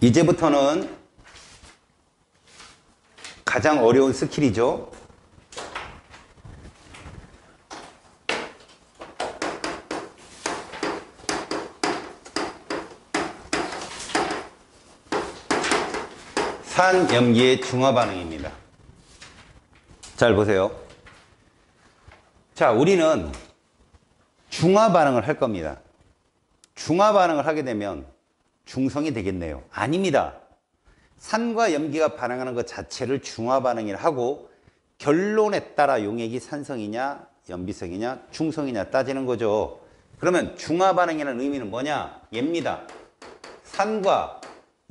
이제부터는 가장 어려운 스킬이죠. 산염기의 중화 반응입니다. 잘 보세요. 자, 우리는 중화 반응을 할 겁니다. 중화 반응을 하게 되면 중성이 되겠네요. 아닙니다. 산과 염기가 반응하는 것 자체를 중화 반응이라 하고 결론에 따라 용액이 산성이냐 염비성이냐 중성이냐 따지는 거죠. 그러면 중화 반응이라는 의미는 뭐냐? 얘입니다. 산과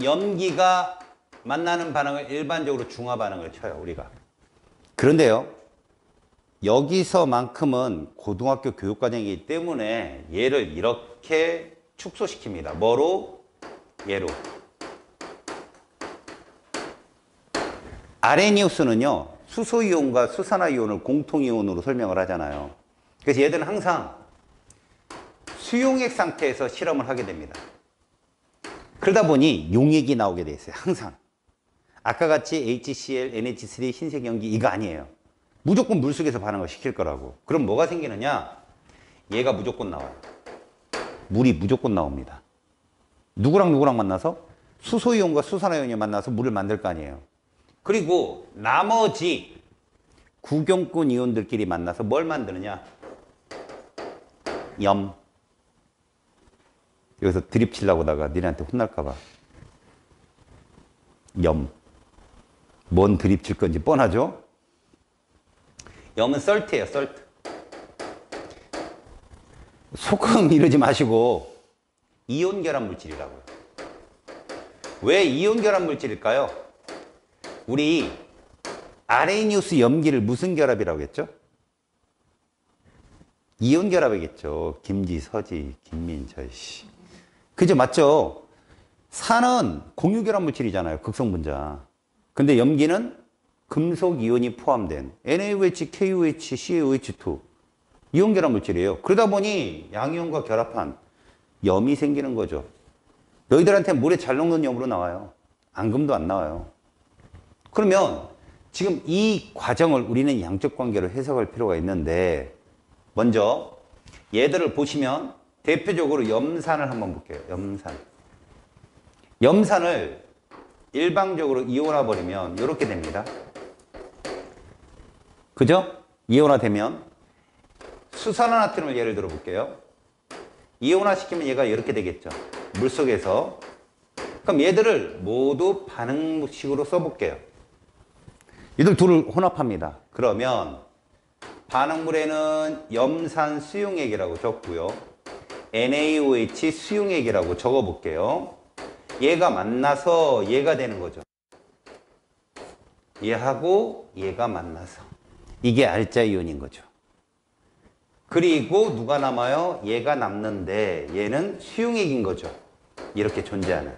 염기가 만나는 반응을 일반적으로 중화 반응을 쳐요, 우리가. 그런데요, 여기서만큼은 고등학교 교육과정이기 때문에 얘를 이렇게 축소시킵니다. 뭐로? 얘로. 아레니우스는요, 수소이온과 수산화이온을 공통이온으로 설명을 하잖아요. 그래서 얘들은 항상 수용액 상태에서 실험을 하게 됩니다. 그러다 보니 용액이 나오게 돼 있어요, 항상. 아까 같이 HCl, NH3, 흰색 연기 이거 아니에요. 무조건 물속에서 반응을 시킬 거라고. 그럼 뭐가 생기느냐? 얘가 무조건 나와요. 물이 무조건 나옵니다. 누구랑 누구랑 만나서? 수소이온과 수산화이온이 만나서 물을 만들 거 아니에요. 그리고 나머지 구경꾼 이온들끼리 만나서 뭘 만드느냐? 염. 여기서 드립 치려고 하다가 니네한테 혼날까 봐. 염. 뭔 드립 칠 건지 뻔하죠? 염은 썰트예요, 썰트. 소금 이러지 마시고 이온 결합 물질이라고요. 왜 이온 결합 물질일까요? 우리 아레니우스 염기를 무슨 결합이라고 했죠? 이온 결합이겠죠. 김지, 서지, 김민, 저씨. 그죠? 맞죠? 산은 공유 결합 물질이잖아요. 극성분자. 근데 염기는 금속 이온이 포함된 NaOH, KOH, CaOH2 이온 결합 물질이에요. 그러다 보니 양이온과 결합한 염이 생기는 거죠. 너희들한테 물에 잘 녹는 염으로 나와요. 앙금도 안 나와요. 그러면 지금 이 과정을 우리는 양적 관계로 해석할 필요가 있는데, 먼저 얘들을 보시면 대표적으로 염산을 한번 볼게요. 염산. 염산을 일방적으로 이온화 버리면 이렇게 됩니다. 그죠? 이온화 되면 수산화나트륨을 예를 들어 볼게요. 이온화 시키면 얘가 이렇게 되겠죠. 물속에서. 그럼 얘들을 모두 반응식으로 써볼게요. 얘들 둘을 혼합합니다. 그러면 반응물에는 염산 수용액이라고 적고요. NaOH 수용액이라고 적어볼게요. 얘가 만나서 얘가 되는 거죠. 얘하고 얘가 만나서. 이게 알자이온인 거죠. 그리고 누가 남아요? 얘가 남는데 얘는 수용액인 거죠. 이렇게 존재하는.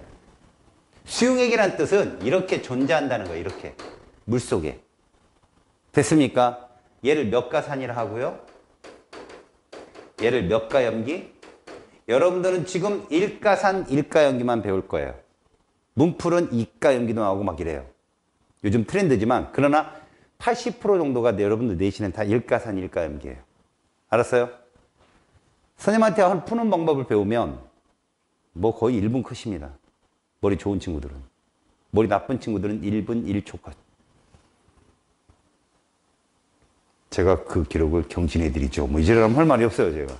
수용액이란 뜻은 이렇게 존재한다는 거예요. 이렇게. 물속에. 됐습니까? 얘를 몇 가산이라 하고요? 얘를 몇 가염기? 여러분들은 지금 1가산, 1가염기만 배울 거예요. 문풀은 2가염기도 나오고 막 이래요. 요즘 트렌드지만, 그러나 80% 정도가 여러분들 내신은 다 1가산, 1가염기예요. 알았어요? 선생님한테 푸는 방법을 배우면 뭐 거의 1분 컷입니다. 머리 좋은 친구들은. 머리 나쁜 친구들은 1분 1초 컷. 제가 그 기록을 경신해 드리죠. 뭐 이제는 할 말이 없어요, 제가.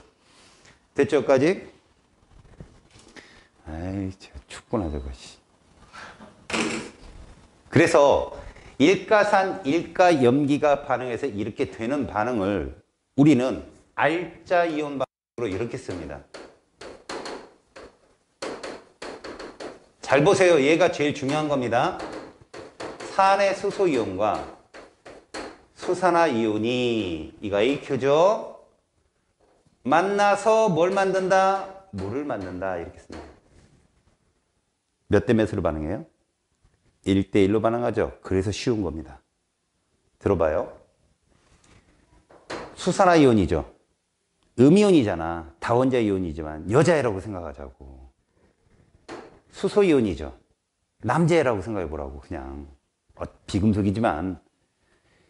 됐죠, 여기까지? 아이, 제가 춥구나, 저거. 그래서 일가산, 일가염기가 반응해서 이렇게 되는 반응을 우리는 알자이온 반응으로 이렇게 씁니다. 잘 보세요. 얘가 제일 중요한 겁니다. 산의 수소이온과 수산화이온이 이거 AQ죠? 만나서 뭘 만든다? 물을 만든다. 이렇게 씁니다. 몇 대 몇으로 반응해요? 1대 1로 반응하죠. 그래서 쉬운 겁니다. 들어봐요. 수산화이온이죠. 음이온이잖아. 다원자 이온이지만 여자애라고 생각하자고. 수소이온이죠. 남자애라고 생각해 보라고, 그냥. 비금속이지만.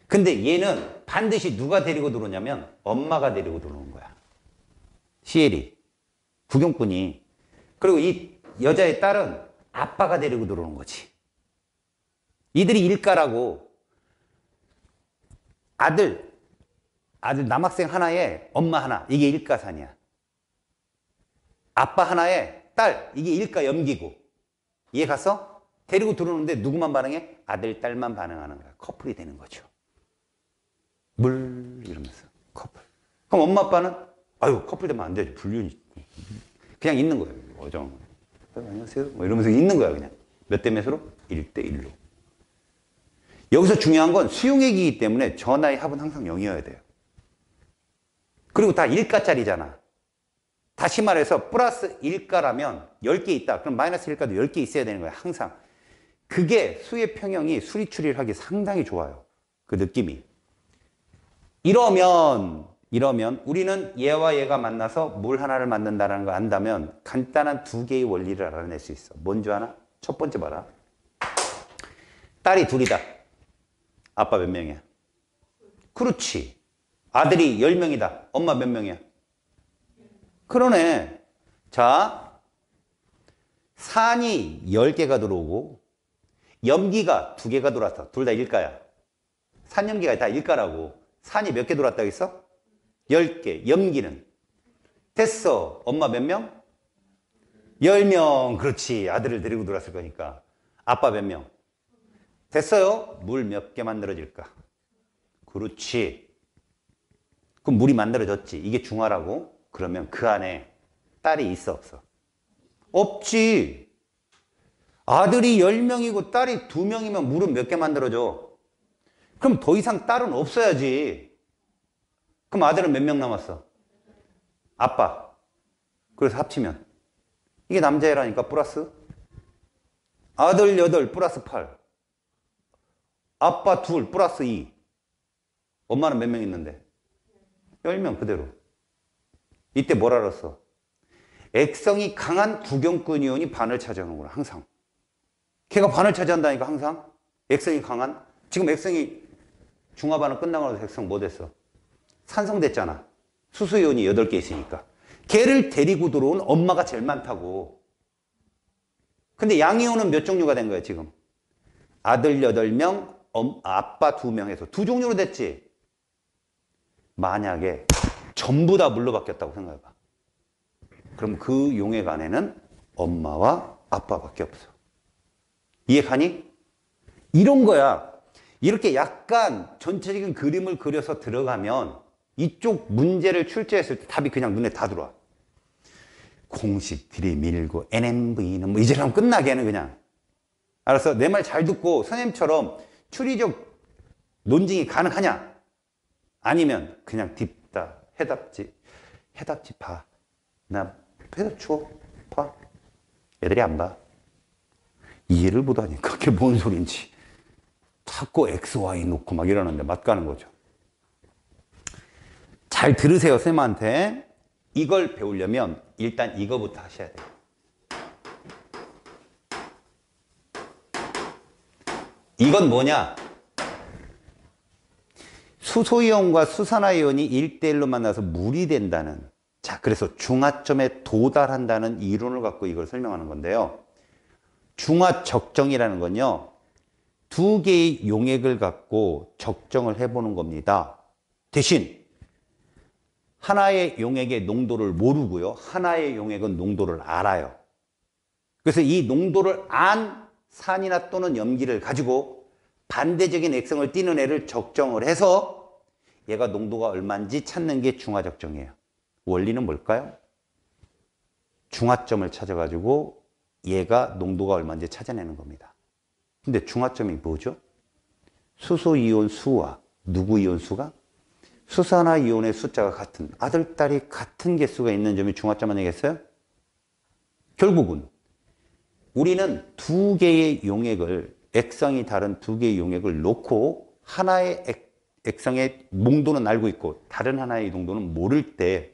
근데 얘는 반드시 누가 데리고 들어오냐면 엄마가 데리고 들어오는 거야. 시엘이. 구경꾼이. 그리고 이 여자의 딸은 아빠가 데리고 들어오는 거지. 이들이 일가라고. 아들 남학생 하나에 엄마 하나. 이게 일가산이야. 아빠 하나에 딸. 이게 일가 염기고. 이해 갔어? 데리고 들어오는데 누구만 반응해? 아들, 딸만 반응하는 거야. 커플이 되는 거죠. 물 이러면서 커플. 그럼 엄마 아빠는 아유 커플 되면 안 되죠. 불륜이. 그냥 있는 거예요. 어정. 안녕하세요. 뭐 이러면서 있는 거야 그냥. 몇 대 몇으로? 1대 1로. 여기서 중요한 건 수용액이기 때문에 전하의 합은 항상 0이어야 돼요. 그리고 다 1가짜리잖아. 다시 말해서 플러스 1가라면 10개 있다. 그럼 마이너스 1가도 10개 있어야 되는 거야. 항상. 그게 수의 평형이 수리추리를 하기 상당히 좋아요. 그 느낌이. 이러면 우리는 얘와 얘가 만나서 물 하나를 만든다는 걸 안다면 간단한 두 개의 원리를 알아낼 수 있어. 뭔지 아나? 첫 번째 봐라. 딸이 둘이다. 아빠 몇 명이야? 그렇지. 아들이 10명이다. 엄마 몇 명이야? 그러네. 자, 산이 10개가 들어오고 염기가 2개가 들어왔어. 둘 다 일가야. 산염기가 다 일가라고. 산이 몇 개 들어왔다고 했어? 10개. 염기는? 됐어. 엄마 몇 명? 10명. 그렇지. 아들을 데리고 들어왔을 거니까. 아빠 몇 명? 됐어요. 물 몇 개 만들어질까? 그렇지. 그럼 물이 만들어졌지. 이게 중화라고. 그러면 그 안에 딸이 있어 없어? 없지. 아들이 10명이고 딸이 2명이면 물은 몇 개 만들어져? 그럼 더 이상 딸은 없어야지. 그럼 아들은 몇 명 남았어? 아빠. 그래서 합치면 이게 남자애라니까. 플러스 아들 8 플러스 8 아빠 2 플러스 2 엄마는 몇 명 있는데? 10명 그대로. 이때 뭘 알았어? 액성이 강한 구경꾼 이온이 반을 차지하는구나. 항상 걔가 반을 차지한다니까. 항상 액성이 강한. 지금 액성이 중화반응 끝나고 나서 액성 뭐 됐어? 산성됐잖아. 수소이온이 8개 있으니까. 걔를 데리고 들어온 엄마가 제일 많다고. 근데 양이온은 몇 종류가 된 거야 지금? 아들 8명, 아빠 2명 해서 2종류로 됐지. 만약에 전부 다 물로 바뀌었다고 생각해봐. 그럼 그 용액 안에는 엄마와 아빠밖에 없어. 이해가니? 이런 거야. 이렇게 약간 전체적인 그림을 그려서 들어가면 이쪽 문제를 출제했을 때 답이 그냥 눈에 다 들어와. 공식 들이밀고 NMV는 뭐 이제랑 끝나게는 그냥. 알았어? 내 말 잘 듣고 선생님처럼 추리적 논증이 가능하냐? 아니면 그냥 딥다. 해답지 봐. 나 해답 줘. 봐. 애들이 안 봐. 이해를 못하니까 그게 뭔 소린지. 자꾸 X, Y 놓고 막 이러는데 맞가는 거죠. 잘 들으세요, 선생님한테. 이걸 배우려면 일단 이거부터 하셔야 돼요. 이건 뭐냐? 수소이온과 수산화이온이 1대1로 만나서 물이 된다는, 자, 그래서 중화점에 도달한다는 이론을 갖고 이걸 설명하는 건데요. 중화적정이라는 건요, 두 개의 용액을 갖고 적정을 해보는 겁니다. 대신 하나의 용액의 농도를 모르고요, 하나의 용액은 농도를 알아요. 그래서 이 농도를 안 산이나 또는 염기를 가지고 반대적인 액성을 띠는 애를 적정을 해서 얘가 농도가 얼마인지 찾는 게 중화적정이에요. 원리는 뭘까요? 중화점을 찾아가지고 얘가 농도가 얼마인지 찾아내는 겁니다. 근데 중화점이 뭐죠? 수소이온 수와 누구 이온 수가? 수산화이온의 숫자가 같은, 아들, 딸이 같은 개수가 있는 점이 중화점 아니겠어요? 결국은 우리는 두 개의 용액을, 액성이 다른 두 개의 용액을 놓고 하나의 액성의 농도는 알고 있고 다른 하나의 농도는 모를 때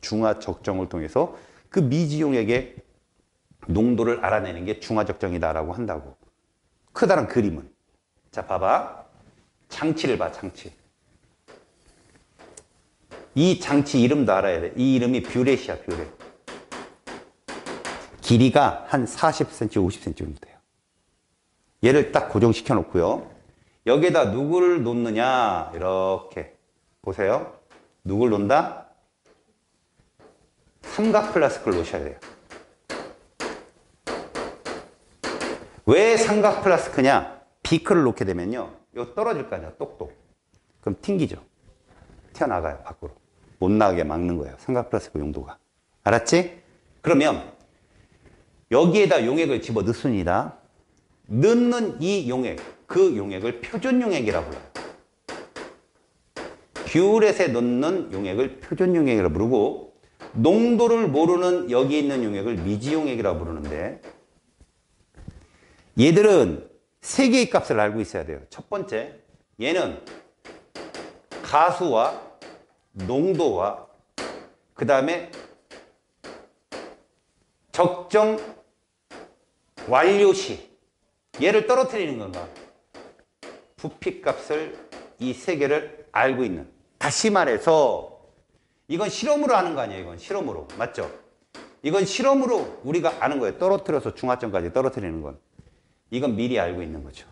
중화 적정을 통해서 그 미지 용액의 농도를 알아내는 게 중화적정이다라고 한다고. 크다란 그림은. 자, 봐봐. 장치를 봐, 장치. 이 장치 이름도 알아야 돼. 이 이름이 뷰렛이야, 뷰렛. 길이가 한 40cm, 50cm 정도 돼요. 얘를 딱 고정시켜 놓고요. 여기에다 누구를 놓느냐, 이렇게. 보세요. 누굴 놓는다? 삼각 플라스크를 놓으셔야 돼요. 왜 삼각 플라스크냐? 비크를 놓게 되면요. 이거 떨어질 거 아니야, 똑똑. 그럼 튕기죠. 튀어나가요, 밖으로. 못 나가게 막는 거예요. 삼각 플라스크 용도가. 알았지? 그러면 여기에다 용액을 집어 넣습니다. 넣는 이 용액, 그 용액을 표준 용액이라고 불러요. 뷰렛에 넣는 용액을 표준 용액이라고 부르고, 농도를 모르는 여기 있는 용액을 미지 용액이라고 부르는데, 얘들은 세 개의 값을 알고 있어야 돼요. 첫 번째, 얘는 가수와 농도와 그 다음에 적정 완료시, 얘를 떨어뜨리는 건가? 부피값을 이 세 개를 알고 있는. 다시 말해서 이건 실험으로 하는 거 아니에요. 이건 실험으로. 맞죠? 이건 실험으로 우리가 아는 거예요. 떨어뜨려서 중화점까지 떨어뜨리는 건. 이건 미리 알고 있는 거죠.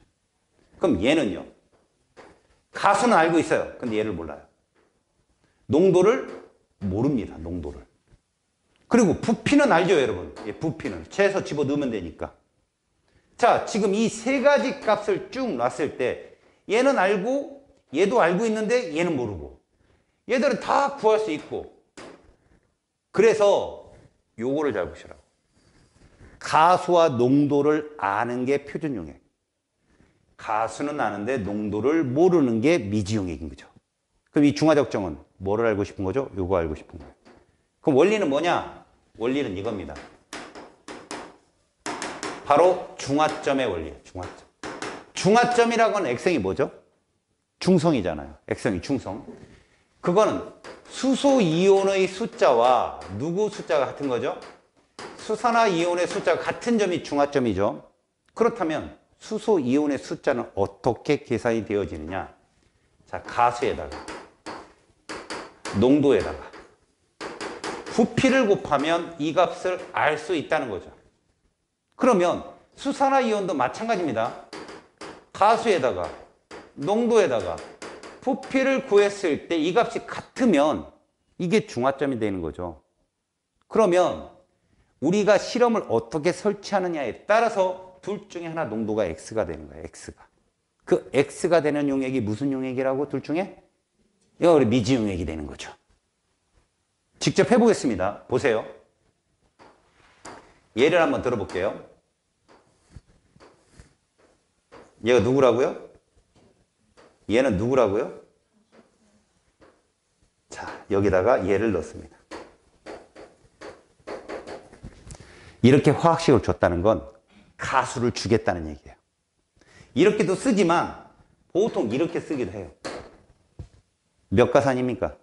그럼 얘는요? 가수는 알고 있어요. 근데 얘를 몰라요. 농도를 모릅니다. 농도를. 그리고 부피는 알죠, 여러분. 예, 부피는. 채에서 집어 넣으면 되니까. 자, 지금 이 세 가지 값을 쭉 놨을 때 얘는 알고 얘도 알고 있는데 얘는 모르고. 얘들은 다 구할 수 있고. 그래서 요거를 잘 보시라고. 가수와 농도를 아는 게 표준 용액. 가수는 아는데 농도를 모르는 게 미지 용액인 거죠. 그럼 이 중화적정은 뭐를 알고 싶은 거죠? 요거 알고 싶은 거예요. 그럼 원리는 뭐냐? 원리는 이겁니다. 바로 중화점의 원리예요. 중화점. 중화점이라고 하는 액성이 뭐죠? 중성이잖아요. 액성이 중성. 그거는 수소 이온의 숫자와 누구 숫자가 같은 거죠? 수산화 이온의 숫자가 같은 점이 중화점이죠. 그렇다면 수소 이온의 숫자는 어떻게 계산이 되어지느냐? 자, 가수에다가 농도에다가 부피를 곱하면 이 값을 알 수 있다는 거죠. 그러면 수산화 이온도 마찬가지입니다. 가수에다가 농도에다가 부피를 구했을 때 이 값이 같으면 이게 중화점이 되는 거죠. 그러면 우리가 실험을 어떻게 설치하느냐에 따라서 둘 중에 하나 농도가 X가 되는 거예요. X가. 그 X가 되는 용액이 무슨 용액이라고? 둘 중에? 이거 우리 미지 용액이 되는 거죠. 직접 해보겠습니다. 보세요. 예를 한번 들어볼게요. 얘가 누구라고요? 얘는 누구라고요? 자, 여기다가 얘를 넣습니다. 이렇게 화학식을 줬다는 건 가수를 주겠다는 얘기예요. 이렇게도 쓰지만 보통 이렇게 쓰기도 해요. 몇 가산입니까?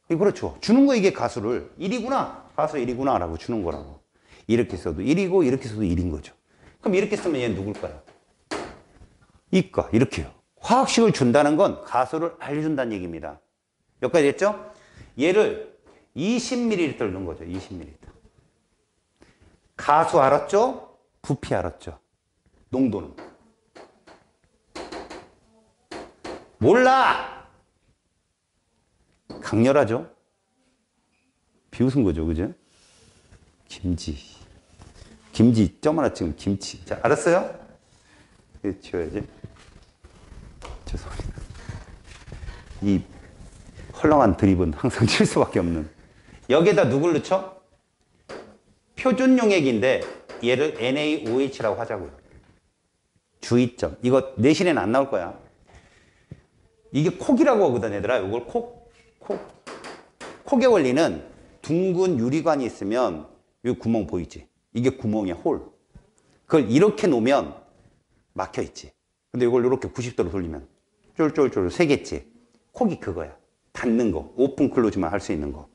그렇죠. 주는 거 이게 가수를 1이구나. 가수 1이구나 라고 주는 거라고. 이렇게 써도 1이고 이렇게 써도 1인 거죠. 그럼 이렇게 쓰면 얘는 누굴까요? 이과 이렇게요. 화학식을 준다는 건 가수를 알려준다는 얘기입니다. 몇 가지 됐죠? 얘를 20ml를 넣은 거죠. 20ml. 가수 알았죠? 부피 알았죠? 농도는? 몰라! 강렬하죠? 비웃은 거죠, 그죠? 김치 점 하나 찍으면 김치. 자, 알았어요? 이거 지워야지. 죄송합니다. 이 헐렁한 드립은 항상 칠 수밖에 없는. 여기에다 누굴 넣죠? 표준 용액인데 얘를 NaOH라고 하자고요. 주의점. 이거 내신에는 안 나올 거야. 이게 콕이라고 하거든, 얘들아. 이걸 콕의 원리는 둥근 유리관이 있으면 여기 구멍 보이지? 이게 구멍이야, 홀. 그걸 이렇게 놓으면 막혀 있지. 근데 이걸 이렇게 90도로 돌리면 쫄쫄쫄 새겠지. 콕이 그거야. 닫는 거. 오픈 클로즈만 할 수 있는 거.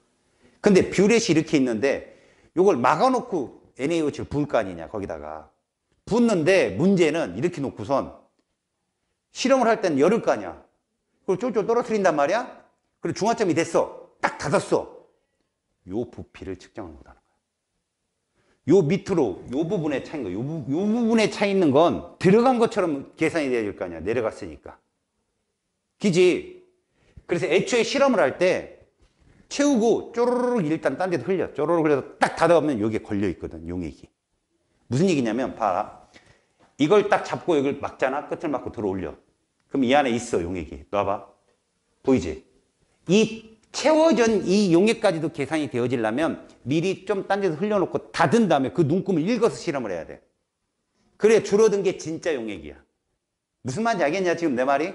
근데 뷰렛이 이렇게 있는데 이걸 막아놓고 NaOH를 부을 거 아니냐, 거기다가. 붓는데 문제는 이렇게 놓고선 실험을 할 때는 열을 거 아니야. 그걸 쫄쫄 떨어뜨린단 말이야. 그리고 중화점이 됐어. 딱 닫았어. 요 부피를 측정을 못하는 거야. 요 밑으로 요 부분에 차 있는 거, 요 부분에 차 있는 건 들어간 것처럼 계산이 돼야 될 거 아니야. 내려갔으니까. 그지? 그래서 애초에 실험을 할 때 채우고 쪼르륵 일단 딴 데도 흘려. 쪼르륵 흘려서 딱 닫아보면 여기에 걸려 있거든. 용액이. 무슨 얘기냐면 봐라. 이걸 딱 잡고 여기를 막잖아. 끝을 막고 들어 올려. 그럼 이 안에 있어, 용액이. 놔봐. 보이지? 이 채워진 이 용액까지도 계산이 되어지려면 미리 좀 딴 데서 흘려놓고 닫은 다음에 그 눈금을 읽어서 실험을 해야 돼. 그래야 줄어든 게 진짜 용액이야. 무슨 말인지 알겠냐, 지금 내 말이?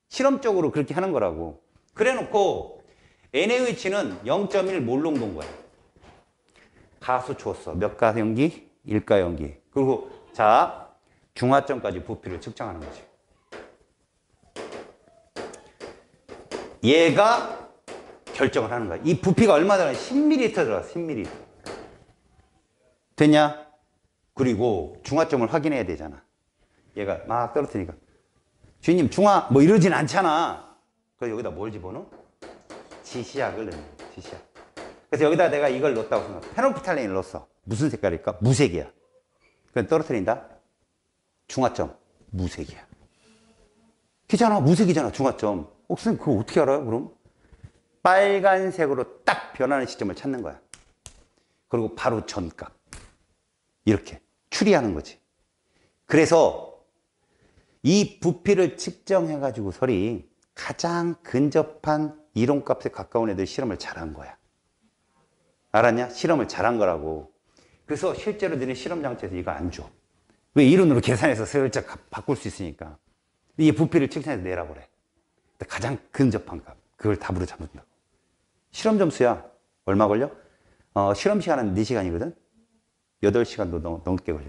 실험적으로 그렇게 하는 거라고. 그래 놓고 NaOH는 0.1 몰농도인 거야. 가수 주었어. 몇 가 연기? 1가 연기. 그리고 자, 중화점까지 부피를 측정하는 거지. 얘가 결정을 하는 거야. 이 부피가 얼마 들어가? 10ml 들어가. 10ml. 됐냐? 그리고 중화점을 확인해야 되잖아. 얘가 막 떨어뜨리니까 주인님 중화 뭐 이러진 않잖아. 그래서 여기다 뭘 집어넣어? 지시약을 넣는 거야. 지시약. 그래서 여기다 내가 이걸 넣었다고 생각. 페놀피탈렌을 넣었어. 무슨 색깔일까? 무색이야. 그럼 떨어뜨린다. 중화점 무색이야. 그잖아. 무색이잖아. 중화점. 선생님 그거 어떻게 알아요? 그럼 빨간색으로 딱 변하는 시점을 찾는 거야. 그리고 바로 전값. 이렇게 추리하는 거지. 그래서 이 부피를 측정해 가지고 설이 가장 근접한 이론값에 가까운 애들 실험을 잘한 거야. 알았냐? 실험을 잘한 거라고. 그래서 실제로 너네 실험 장치에서 이거 안 줘. 왜? 이론으로 계산해서 슬쩍 바꿀 수 있으니까. 이 부피를 측정해서 내라고 그래. 가장 근접한 값. 그걸 답으로 잡는다고. 실험 점수야. 얼마 걸려? 실험 시간은 4시간이거든? 8시간도 넘게 걸려.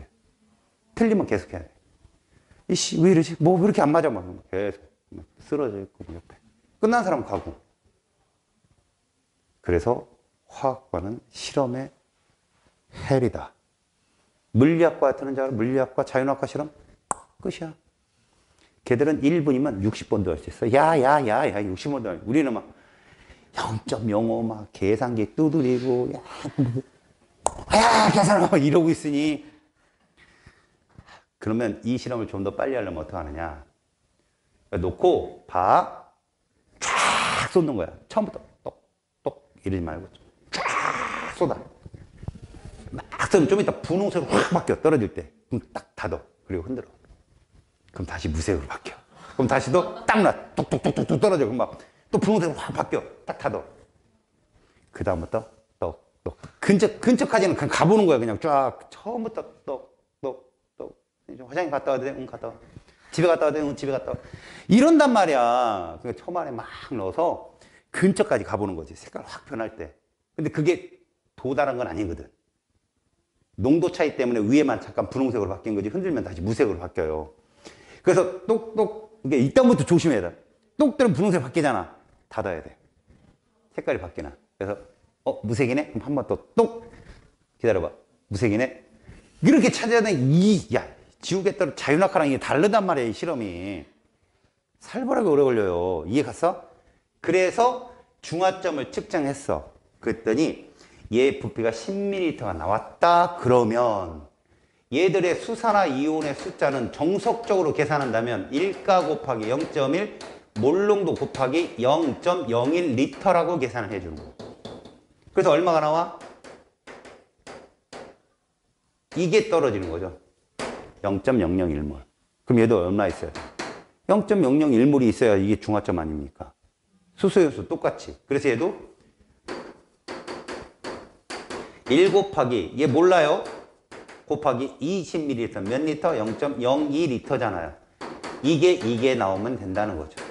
틀리면 계속 해야 돼. 이씨, 왜 이러지? 뭐, 왜 이렇게 안 맞아? 막 계속 쓰러져 있고, 옆에. 끝난 사람은 가고. 그래서 화학과는 실험의 헬이다. 물리학과 같은 줄 알아? 물리학과, 자연학과 실험? 끝이야. 걔들은 1분이면 60번도 할 수 있어. 야, 60번도 할. 우리는 막 0.05 막 계산기 두드리고, 계산하고 이러고 있으니. 그러면 이 실험을 좀 더 빨리 하려면 어떡하느냐. 놓고, 봐. 쫙 쏟는 거야. 처음부터 똑 이러지 말고 쫙 쏟아. 막 쏟으면 좀 이따 분홍색으로 확 바뀌어. 떨어질 때. 그럼 딱 닫아. 그리고 흔들어. 그럼 다시 무색으로 바뀌어. 그럼 다시 또 딱 놔. 똑똑똑똑 떨어져. 그럼 막 또 분홍색으로 확 바뀌어. 딱 닫아. 그 다음부터 근처까지는 그냥 가보는 거야. 그냥 쫙. 처음부터 화장실 갔다 와도 돼? 응, 갔다 와. 집에 갔다 와도 돼? 응, 집에 갔다 와. 이런단 말이야. 그러니까 처음 안에 막 넣어서 근처까지 가보는 거지. 색깔 확 변할 때. 근데 그게 도달한 건 아니거든. 농도 차이 때문에 위에만 잠깐 분홍색으로 바뀐 거지. 흔들면 다시 무색으로 바뀌어요. 그래서 이게 이때부터 조심해야 돼. 똑 들으면 분홍색 바뀌잖아. 닫아야 돼. 색깔이 바뀌나. 그래서 무색이네? 그럼 한 번 더 똑 기다려봐. 무색이네? 이렇게 찾아야 돼. 지우개 따로 자유낙하랑 이게 다르단 말이야, 이 실험이. 살벌하게 오래 걸려요. 이해 갔어? 그래서 중화점을 측정했어. 그랬더니 얘 부피가 10ml가 나왔다. 그러면 얘들의 수산화 이온의 숫자는 정석적으로 계산한다면 1가 곱하기 0.1 몰농도 곱하기 0.01리터라고 계산을 해주는 거예요. 그래서 얼마가 나와? 이게 떨어지는 거죠. 0.001몰. 그럼 얘도 얼마 있어야 돼? 0.001몰이 있어야 이게 중화점 아닙니까? 수소연수 똑같이. 그래서 얘도 1 곱하기 얘 몰라요? 곱하기 20ml 몇 리터? 0.02리터잖아요. 이게 나오면 된다는 거죠.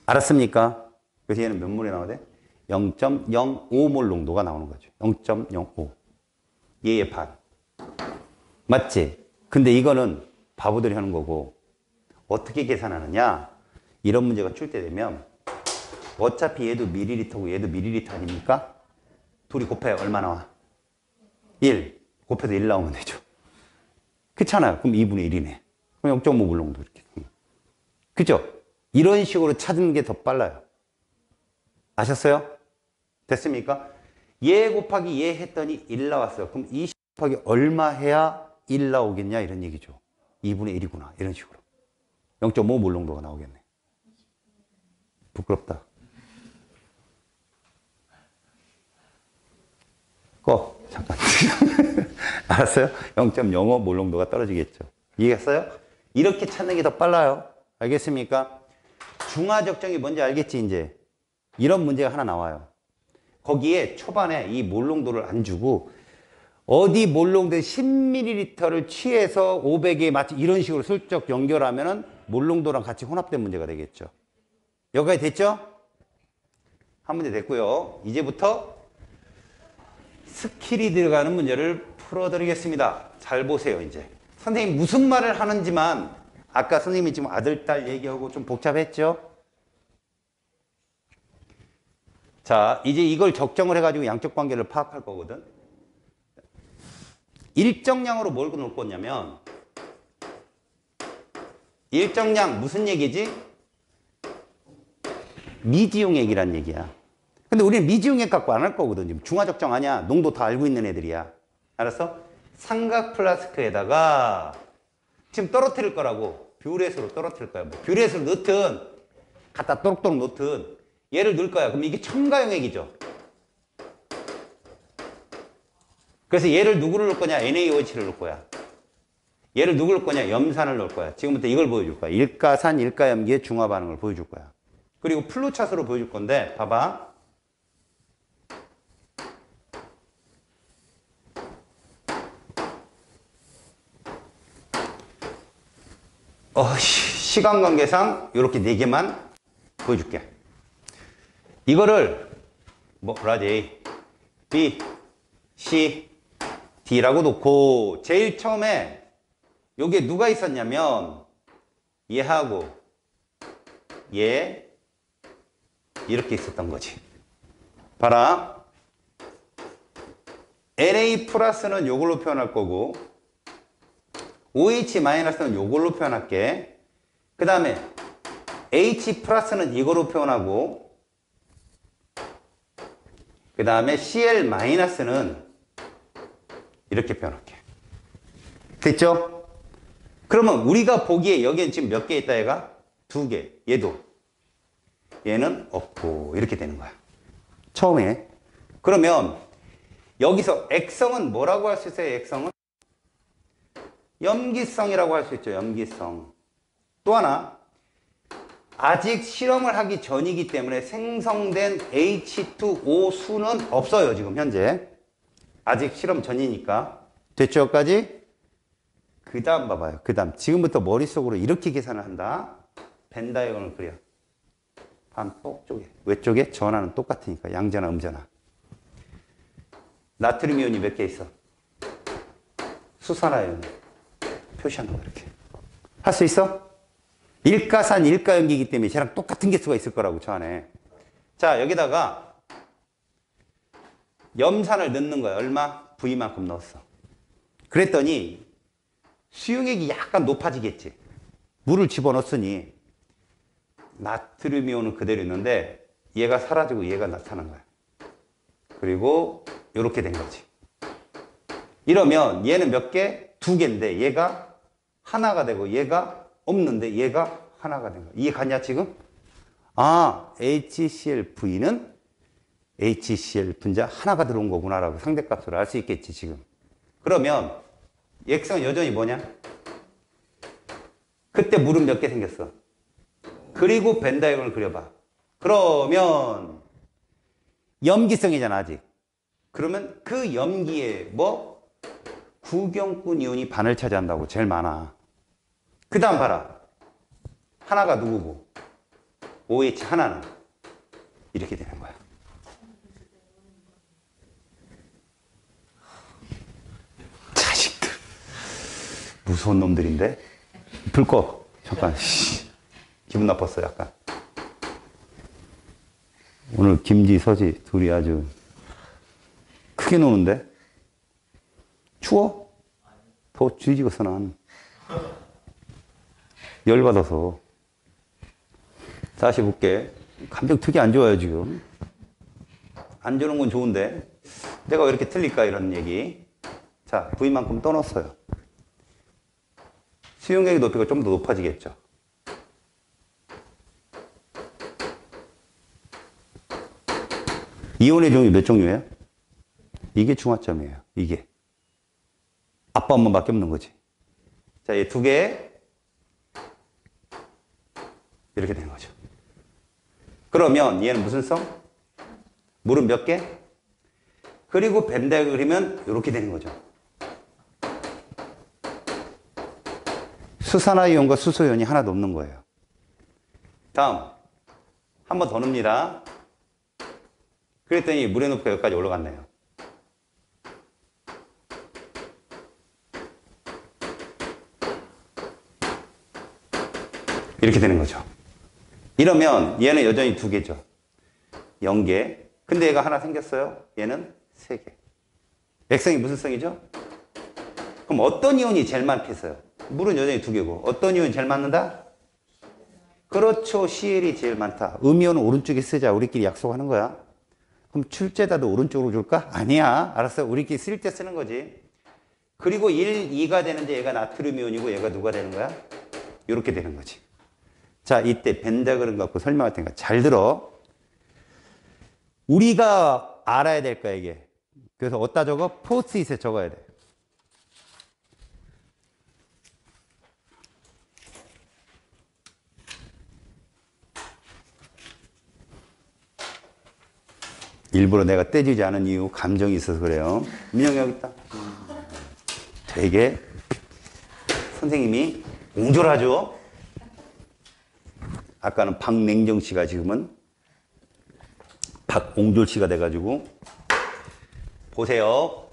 알았습니까? 그래서 얘는 몇 몰이 나오대? 0.05몰 농도가 나오는 거죠. 0.05. 얘의 반. 맞지? 근데 이거는 바보들이 하는 거고 어떻게 계산하느냐? 이런 문제가 출제 되면 어차피 얘도 밀리리터고 얘도 밀리리터 아닙니까? 둘이 곱해야 얼마 나와? 1 곱해서 1 나오면 되죠. 그렇잖아요. 그럼 2분의 1이네. 그럼 0.5 물롱도 이렇게. 그죠? 이런 식으로 찾는 게 더 빨라요. 아셨어요? 됐습니까? 얘 곱하기 얘 했더니 1 나왔어요. 그럼 20 곱하기 얼마 해야 1 나오겠냐 이런 얘기죠. 2분의 1이구나 이런 식으로. 0.5 몰롱도가 나오겠네. 부끄럽다. 잠깐. 알았어요? 0.05 몰롱도가 떨어지겠죠. 이해했어요? 이렇게 찾는 게 더 빨라요. 알겠습니까? 중화적정이 뭔지 알겠지 이제. 이런 문제가 하나 나와요. 거기에 초반에 이 몰롱도를 안 주고 어디 몰롱도 10ml를 취해서 500에 맞지 이런 식으로 슬쩍 연결하면은 몰롱도랑 같이 혼합된 문제가 되겠죠. 여기까지 됐죠? 한 문제 됐고요. 이제부터 스킬이 들어가는 문제를 풀어드리겠습니다. 잘 보세요. 이제 선생님이 무슨 말을 하는지만 아까 선생님이 지금 아들, 딸 얘기하고 좀 복잡했죠? 자, 이제 이걸 적정을 해가지고 양적 관계를 파악할 거거든. 일정량으로 뭘 놓을 거냐면 일정량 무슨 얘기지? 미지용액이란 얘기야. 근데 우리는 미지용액 갖고 안 할 거거든. 중화적정 아니야. 농도 다 알고 있는 애들이야. 알았어? 삼각 플라스크에다가 지금 떨어뜨릴 거라고. 뷰렛으로 떨어뜨릴 거야. 뭐 뷰렛으로 넣든 갖다 또록또록 넣든 얘를 넣을 거야. 그럼 이게 첨가용액이죠. 그래서 얘를 누구를 넣을 거냐? NaOH를 넣을 거야. 얘를 누구 넣을 거냐? 염산을 넣을 거야. 지금부터 이걸 보여줄 거야. 일가산, 일가염기의 중화 반응을 보여줄 거야. 그리고 플로차트로 보여줄 건데 봐봐. 시간 관계상 이렇게 4개만 보여줄게. 이거를 뭐라지? A, B, C, D라고 놓고 제일 처음에 여기에 누가 있었냐면 얘하고 얘 이렇게 있었던 거지. 봐라. Na 플러스는 요걸로 표현할 거고 OH 마이너스는 요걸로 표현할게. 그 다음에 H 플러스는 이거로 표현하고 그 다음에 Cl 마이너스는 이렇게 표현할게. 됐죠? 그러면 우리가 보기에 여기엔 지금 몇 개 있다 얘가? 2개. 얘도. 얘는 없고 이렇게 되는 거야. 처음에. 그러면 여기서 액성은 뭐라고 할 수 있어요? 액성은? 염기성이라고 할 수 있죠. 염기성. 또 하나. 아직 실험을 하기 전이기 때문에 생성된 H2O 수는 없어요. 지금 현재. 아직 실험 전이니까. 됐죠? 여기까지? 그 다음 봐봐요. 그 다음. 지금부터 머릿속으로 이렇게 계산을 한다. 벤 다이어그램을 그려. 반폭 쪽에. 외쪽에 전하는 똑같으니까. 양전하, 음전하. 나트륨 이온이 몇 개 있어? 수산화이온. 표시하는 거 이렇게. 할 수 있어? 일가산, 일가염기이기 때문에 쟤랑 똑같은 개수가 있을 거라고 저 안에. 자, 여기다가 염산을 넣는 거야. 얼마? V만큼 넣었어. 그랬더니 수용액이 약간 높아지겠지. 물을 집어넣었으니 나트륨 이온은 그대로 있는데 얘가 사라지고 얘가 나타난 거야. 그리고 이렇게 된 거지. 이러면 얘는 몇 개? 2개인데 얘가 하나가 되고 얘가 없는데 얘가 하나가 된 거야. 이해 갔냐 지금? 아, HClV는 HCl 분자 하나가 들어온 거구나라고 상대값으로 알 수 있겠지 지금. 그러면 액성은 여전히 뭐냐? 그때 물은 몇 개 생겼어? 그리고 벤 다이어그램을 그려봐. 그러면 염기성이잖아 아직. 그러면 그 염기에 뭐? 구경꾼 이온이 반을 차지한다고. 제일 많아. 그 다음 봐라. 하나가 누구고? OH 하나는 이렇게 되는 거야. 자식들 무서운 놈들인데. 불 꺼. 잠깐. 기분 나빴어 약간. 오늘 김지 서지 둘이 아주 크게 노는데. 추워? 더 뒤지겠어, 난. 열받아서. 다시 볼게. 감정 되게 안 좋아요, 지금. 안 좋은 건 좋은데. 내가 왜 이렇게 틀릴까, 이런 얘기. 자, V만큼 떠넣었어요. 수용액의 높이가 좀 더 높아지겠죠. 이온의 종류 몇 종류예요? 이게 중화점이에요. 이게. 아빠 엄마밖에 없는 거지. 자, 얘 두 개. 이렇게 되는 거죠. 그러면 얘는 무슨 성? 물은 몇 개? 그리고 벤다 그리면 이렇게 되는 거죠. 수산화이온과 수소이온이 하나도 없는 거예요. 다음. 한 번 더 넣습니다. 그랬더니 물의 높이가 여기까지 올라갔네요. 이렇게 되는 거죠. 이러면 얘는 여전히 두 개죠. 0개. 근데 얘가 하나 생겼어요. 얘는 3개. 액성이 무슨 성이죠? 그럼 어떤 이온이 제일 많겠어요? 물은 여전히 두 개고. 어떤 이온이 제일 많는다? 그렇죠. CL이 제일 많다. 음이온은 오른쪽에 쓰자. 우리끼리 약속하는 거야. 그럼 출제자도 오른쪽으로 줄까? 아니야. 알았어. 우리끼리 쓸 때 쓰는 거지. 그리고 1, 2가 되는데 얘가 나트륨 이온이고 얘가 누가 되는 거야? 이렇게 되는 거지. 자, 이때 벤다그램 갖고 설명할 테니까 잘 들어. 우리가 알아야 될 거야, 이게. 그래서 어디다 적어? 포스트잇에 적어야 돼. 일부러 내가 떼지지 않은 이유, 감정이 있어서 그래요. 민영이 여기 있다. 되게 선생님이 옹졸하죠? 아까는 박냉정 씨가 지금은 박옹졸 씨가 돼가지고. 보세요.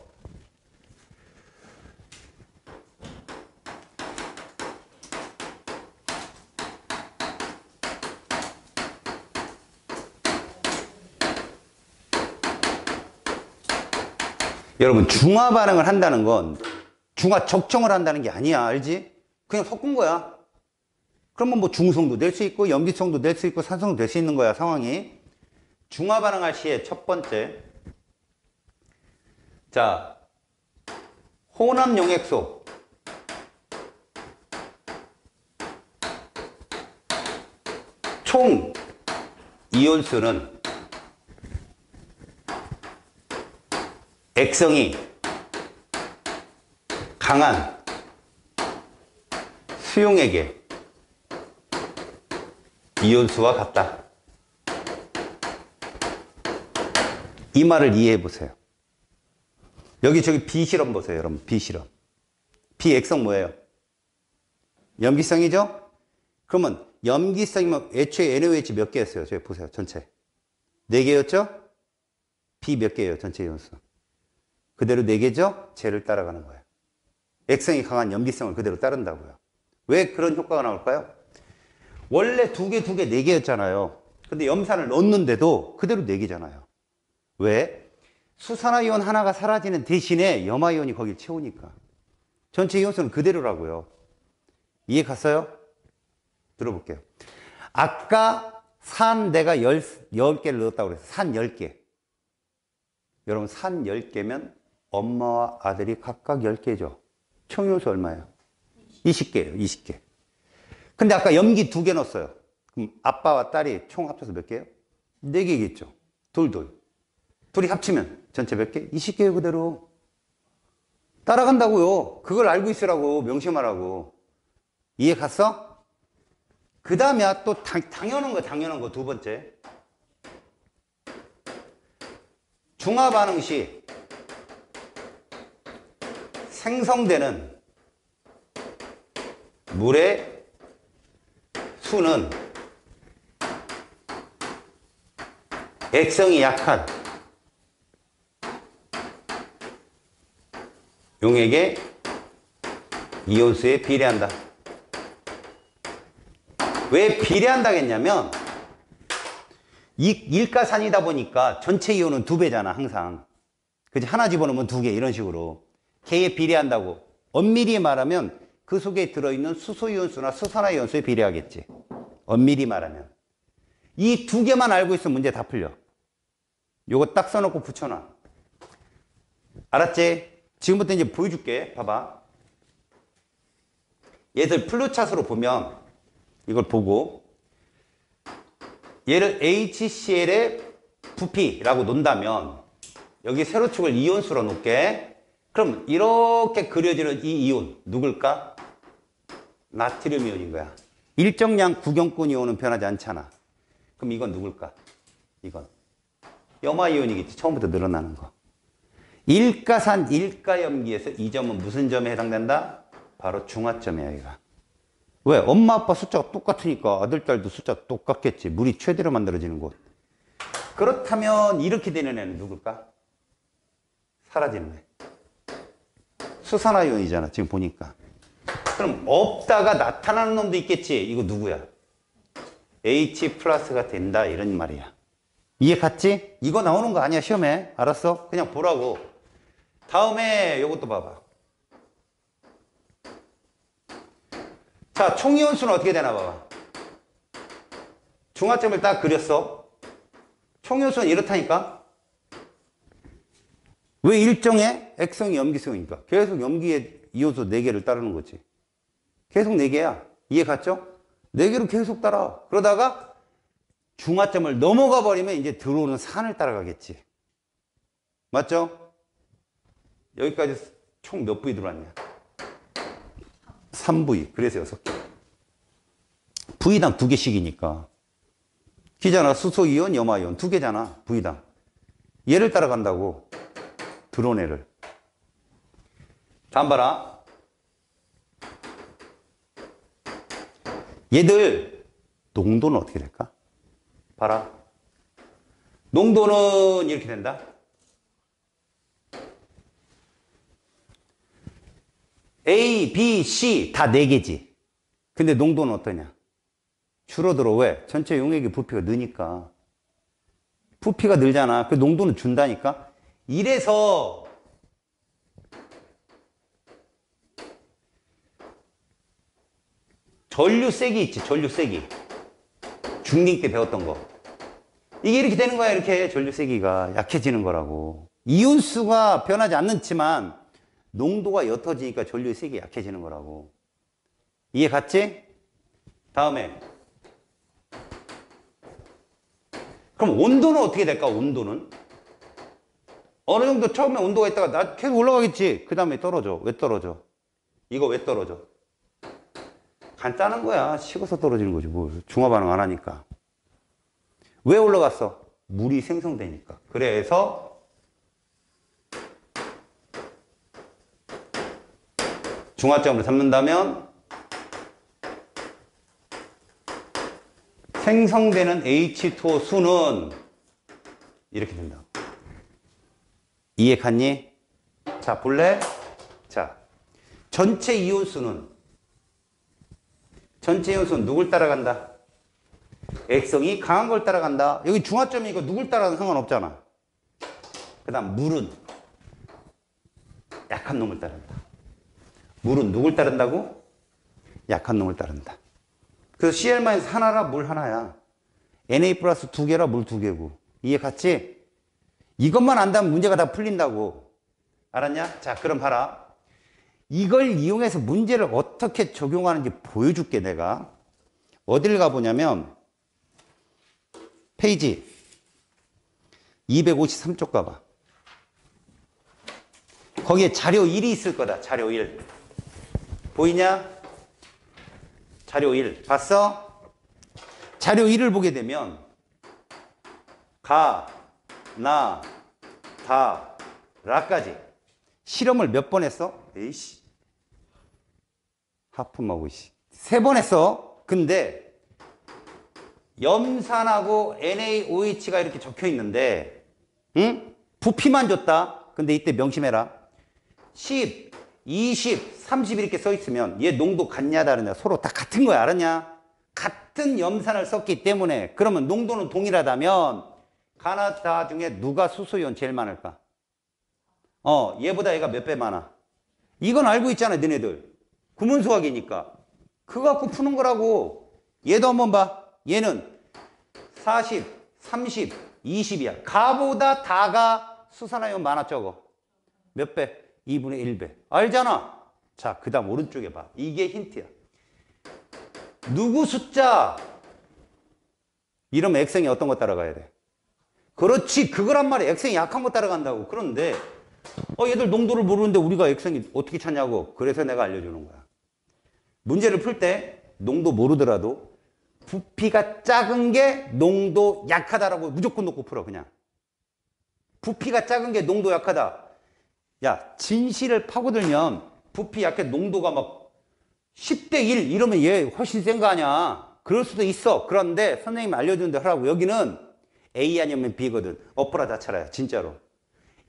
여러분, 중화 반응을 한다는 건 중화 적정을 한다는 게 아니야. 알지? 그냥 섞은 거야. 그러면 뭐 중성도 낼 수 있고 염기성도 낼 수 있고 산성도 낼 수 있는 거야, 상황이. 중화 반응할 시에 첫 번째. 자, 혼합 용액소. 총 이온수는 액성이 강한 수용액의 이온수와 같다. 이 말을 이해해 보세요. 여기 저기 B실험 보세요, 여러분. B실험. B액성 뭐예요? 염기성이죠? 그러면 염기성이면 애초에 NaOH 몇 개였어요? 저기 보세요, 전체. 4개였죠? B 몇 개예요, 전체 이온수? 그대로 4개죠? 쟤를 따라가는 거예요. 액성이 강한 염기성을 그대로 따른다고요. 왜 그런 효과가 나올까요? 원래 2개, 4개였잖아요. 근데 염산을 넣었는데도 그대로 4개잖아요. 왜? 수산화이온 하나가 사라지는 대신에 염화이온이 거길 채우니까. 전체 이온수는 그대로라고요. 이해 갔어요? 들어볼게요. 아까 산 내가 10개를 넣었다고 그랬어요. 산 10개. 여러분, 산 10개면 엄마와 아들이 각각 10개죠. 총 이온수 얼마예요? 20개예요. 20개. 근데 아까 염기 2개 넣었어요. 그럼 아빠와 딸이 총 합쳐서 몇 개예요? 4개겠죠. 둘이 합치면 전체 몇 개? 20개예요, 그대로. 따라간다고요. 그걸 알고 있으라고, 명심하라고. 이해 갔어? 그 다음에 또 당연한 거 두 번째. 중화 반응 시 생성되는 물의 수는 액성이 약한 용액의 이온수에 비례한다. 왜 비례한다겠냐면 일가산이다 보니까 전체 이온은 2배잖아, 항상. 그치? 하나 집어넣으면 2개, 이런 식으로. 걔에 비례한다고. 엄밀히 말하면 그 속에 들어있는 수소이온수나 수산화이온수에 비례하겠지. 엄밀히 말하면. 이 두 개만 알고 있으면 문제 다 풀려. 요거 딱 써놓고 붙여놔. 알았지? 지금부터 이제 보여줄게. 봐봐. 얘들 플루차트로 보면 이걸 보고 얘를 HCl의 부피라고 놓는다면 여기 세로축을 이온수로 놓을게. 그럼 이렇게 그려지는 이 이온 누굴까? 나트륨 이온인 거야. 일정량 구경권 이온은 변하지 않잖아. 그럼 이건 누굴까? 이건 염화 이온이겠지. 처음부터 늘어나는 거. 일가산 일가염기에서 이 점은 무슨 점에 해당된다? 바로 중화점이야. 얘가. 왜? 엄마 아빠 숫자가 똑같으니까 아들 딸도 숫자가 똑같겠지. 물이 최대로 만들어지는 곳. 그렇다면 이렇게 되는 애는 누굴까? 사라지는 애. 수산화이온이잖아. 지금 보니까. 그럼 없다가 나타나는 놈도 있겠지. 이거 누구야? H 플러스가 된다 이런 말이야. 이해 갔지? 이거 나오는 거 아니야 시험에. 알았어? 그냥 보라고. 다음에 요것도 봐봐. 자, 총이온수는 어떻게 되나 봐봐. 중화점을 딱 그렸어. 총이온수는 이렇다니까. 왜 일정해? 액성이 염기성이니까. 계속 염기의 이온수 4개를 따르는 거지. 계속 4개야. 이해 갔죠? 4개로 계속 따라. 그러다가 중화점을 넘어가 버리면 이제 들어오는 산을 따라가겠지. 맞죠? 여기까지 총 몇 부위 들어왔냐? 3부위. 그래서 6개. 부위당 2개씩이니까. 기잖아. 수소이온, 염화이온 2개잖아. 부위당. 얘를 따라간다고. 들어온 애를. 다음 봐라. 얘들 농도는 어떻게 될까? 봐라. 농도는 이렇게 된다. A, B, C 다 4개지. 근데 농도는 어떠냐? 줄어들어. 왜? 전체 용액의 부피가 느니까. 부피가 늘잖아. 그 농도는 준다니까. 이래서 전류세기 있지. 전류세기. 중딩 때 배웠던 거. 이게 이렇게 되는 거야. 이렇게 전류세기가 약해지는 거라고. 이온수가 변하지 않지만 농도가 옅어지니까 전류의 색이 약해지는 거라고. 이해 갔지? 다음에 그럼 온도는 어떻게 될까? 온도는 어느 정도 처음에 온도가 있다가 나 계속 올라가겠지. 그 다음에 떨어져. 왜 떨어져? 이거 왜 떨어져? 간단한 거야. 식어서 떨어지는 거지. 뭐 중화 반응 안 하니까. 왜 올라갔어? 물이 생성되니까. 그래서 중화점으로 잡는다면 생성되는 H2O 수는 이렇게 된다. 이해 갔니? 자, 볼래? 자, 전체 이온수는 누굴 따라간다? 액성이 강한 걸 따라간다. 여기 중화점이니까 누굴 따라가는 상관없잖아. 그 다음 물은 약한 놈을 따른다. 물은 누굴 따른다고? 약한 놈을 따른다. 그래서 Cl- 하나라 물 하나야. Na 플러스 2개라 물 2개고. 이해 갔지? 이것만 안다면 문제가 다 풀린다고. 알았냐? 자, 그럼 봐라. 이걸 이용해서 문제를 어떻게 적용하는지 보여줄게, 내가. 어딜 가보냐면, 페이지 253쪽 가봐. 거기에 자료 1이 있을 거다, 자료 1. 보이냐? 자료 1. 봤어? 자료 1을 보게 되면, 가, 나, 다, 라까지. 실험을 몇 번 했어? 에이씨. 하품하고, 이씨. 3번 했어. 근데, 염산하고 NaOH가 이렇게 적혀 있는데, 응? 부피만 줬다. 근데 이때 명심해라. 10, 20, 30 이렇게 써 있으면 얘 농도 같냐 다르냐 서로 다 같은 거야. 알았냐? 같은 염산을 썼기 때문에 그러면 농도는 동일하다면 가나다 중에 누가 수소이온 제일 많을까? 얘보다 얘가 몇 배 많아? 이건 알고 있잖아, 너네들. 구문수학이니까. 그거 갖고 푸는 거라고. 얘도 한번 봐. 얘는 40, 30, 20이야. 가보다 다가 수산화염 많아 적어. 몇 배? 2분의 1배. 알잖아. 자, 그 다음 오른쪽에 봐. 이게 힌트야. 누구 숫자? 이러면 액생이 어떤 거 따라가야 돼? 그렇지. 그거란 말이야. 액생이 약한 거 따라간다고. 그런데 얘들 농도를 모르는데 우리가 액생이 어떻게 찾냐고. 그래서 내가 알려주는 거야. 문제를 풀 때 농도 모르더라도 부피가 작은 게 농도 약하다라고 무조건 놓고 풀어. 그냥. 부피가 작은 게 농도 약하다. 야, 진실을 파고들면 부피 약해 농도가 막 10대 1 이러면 얘 훨씬 센 거 아니야. 그럴 수도 있어. 그런데 선생님이 알려주는 데 하라고. 여기는 A 아니면 B거든. 엎어라 다쳐라야. 진짜로.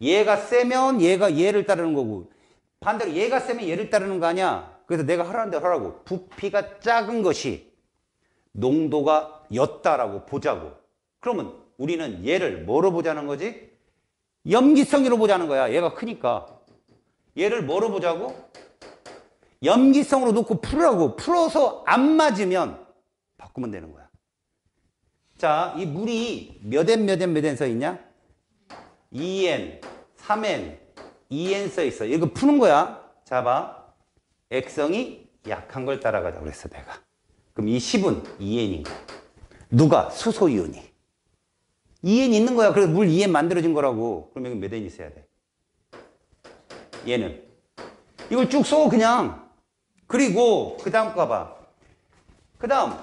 얘가 세면 얘가 얘를 따르는 거고, 반대로 얘가 세면 얘를 따르는 거 아니야. 그래서 내가 하라는 대로 하라고. 부피가 작은 것이 농도가 였다라고 보자고. 그러면 우리는 얘를 뭐로 보자는 거지? 염기성으로 보자는 거야. 얘가 크니까. 얘를 뭐로 보자고? 염기성으로 놓고 풀으라고. 풀어서 안 맞으면 바꾸면 되는 거야. 자, 이 물이 몇 N 몇 N 몇 N 써 있냐? 2N, 3N, 2N 써 있어. 이거 푸는 거야. 자, 봐. 액성이 약한 걸 따라가자고 그랬어, 내가. 그럼 이 10은 2N인 거야. 누가? 수소이온이. 2N 있는 거야. 그래서 물 2N 만들어진 거라고. 그럼 여기 몇 N 있어야 돼? 얘는. 이걸 쭉 써, 그냥. 그리고 그 다음 거 봐. 그 다음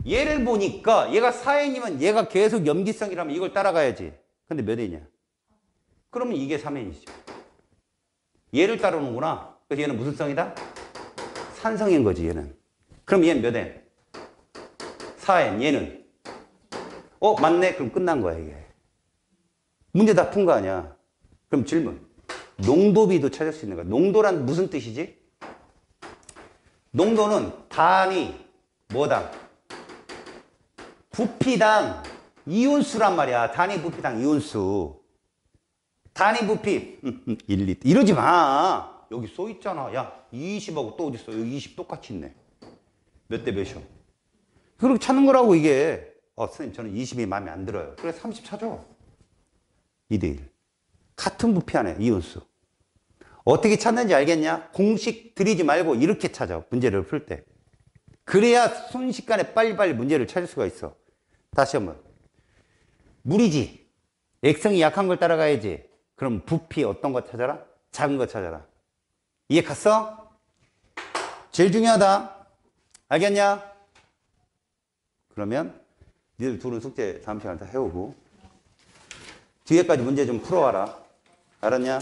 얘를 보니까 얘가 4N이면 얘가 계속 염기성이라면 이걸 따라가야지. 근데 몇 N이야? 그러면 이게 3N이죠. 얘를 따르는구나. 그래서 얘는 무슨 성이다? 산성인 거지, 얘는. 그럼 얘는 몇 N? 4N. 얘는? 맞네? 그럼 끝난 거야, 이게. 문제 다 푼 거 아니야. 그럼 질문. 농도비도 찾을 수 있는 거야. 농도란 무슨 뜻이지? 농도는 단위, 뭐당? 부피당 이온수란 말이야. 단위 부피당 이온수. 단위 부피 1리터. 이러지 마. 여기 써 있잖아. 야, 20하고 또 어디 있어? 여기 20 똑같이 있네. 몇 대 몇이요? 그렇게 찾는 거라고, 이게. 선생님, 저는 20이 마음에 안 들어요. 그래, 30 찾아. 2대 1. 같은 부피 안에 이온수. 어떻게 찾는지 알겠냐? 공식 들이지 말고 이렇게 찾아. 문제를 풀 때. 그래야 순식간에 빨리빨리 문제를 찾을 수가 있어. 다시 한번. 물이지. 액성이 약한 걸 따라가야지. 그럼 부피 어떤 거 찾아라? 작은 거 찾아라. 이해 갔어? 제일 중요하다. 알겠냐? 그러면 니들 둘은 숙제 다음 시간에 다 해오고 뒤에까지 문제 좀 풀어와라. 알았냐?